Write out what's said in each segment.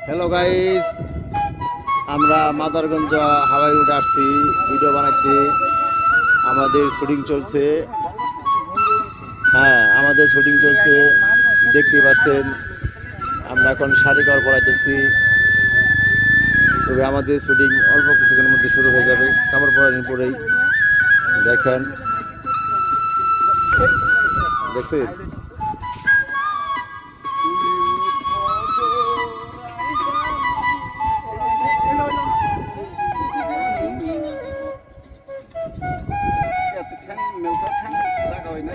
Hello guys, আমরা মাদারগঞ্জ হাওয়াই road আসছি video বানাচ্ছি। আমাদের শুটিং চলছে। হ্যাঁ, আমাদের শুটিং চলছে, দেখতে পাচ্ছেন। আমরা এখন শাড়ি কাপড় পরাইতেছি, তবে আমাদের শুটিং অল্প কিছুক্ষণের মধ্যে শুরু হয়ে যাবে। কাপড় পরানোর পরেই দেখেন, দেখছেন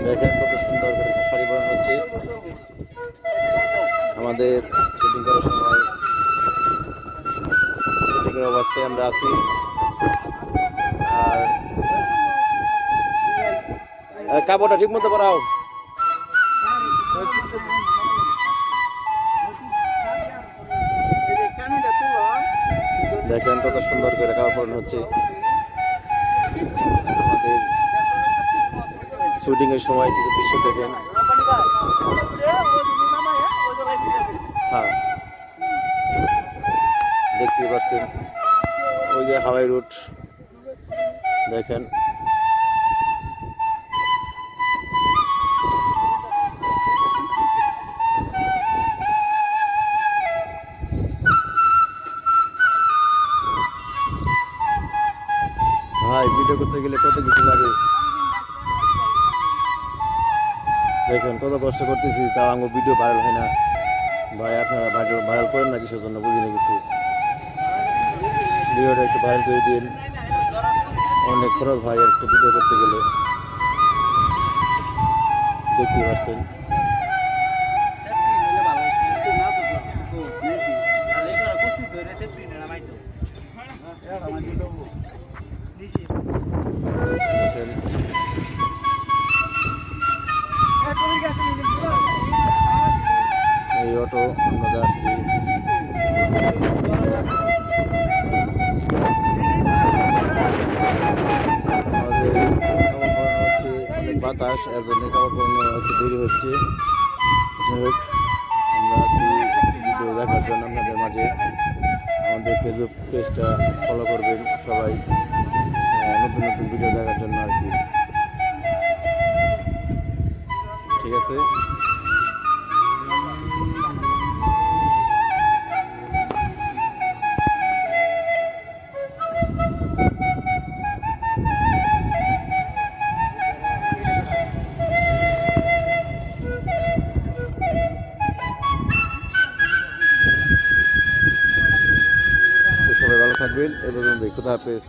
দেখেন কত সুন্দর করে শাড়ি পরানো হচ্ছে। আমাদের শুটিং করার সময় শুটিং এর অবস্থায় আমরা আছি। আর কাপড়টা ঠিক মতো পরাও। দেখেন কত সুন্দর করে কাপড় পরানো হচ্ছে। আমাদের শুটিং এর সময় কিছু দৃশ্য দেখেন। হ্যাঁ, দেখতে পাচ্ছেন ওই যে হাওয়াই রুট দেখেন। ভাই, ভিডিও করতে গেলে কত কিছু লাগে। দেখেন কত কষ্ট করতেছি, তাও আমার ভিডিও ভাইরাল হয় না। ভাই, আপনারা ভাইরাল করেন না কিসের জন্য বুঝি না কিছু। ভিডিওটা একটু ভাইরাল করে দিন। অনেক খরচ ভাই একটা ভিডিও করতে গেলে, দেখতে পাচ্ছেন। এই অটো আমরা যাচ্ছি। অনেক বাতাস, এর জন্য কাপড় পরানো একটু দেরি হচ্ছে। যাই হোক, আমরা আছি ভিডিও দেখার জন্য আপনাদের মাঝে। আমাদের ফেসবুক পেজটা ফলো করবেন সবাই, নতুন নতুন ভিডিও দেখার জন্য আর কি। ঠিক আছে। সবাই ভালো থাকবেন। এ পর্যন্ত, খুদা হাফেজ।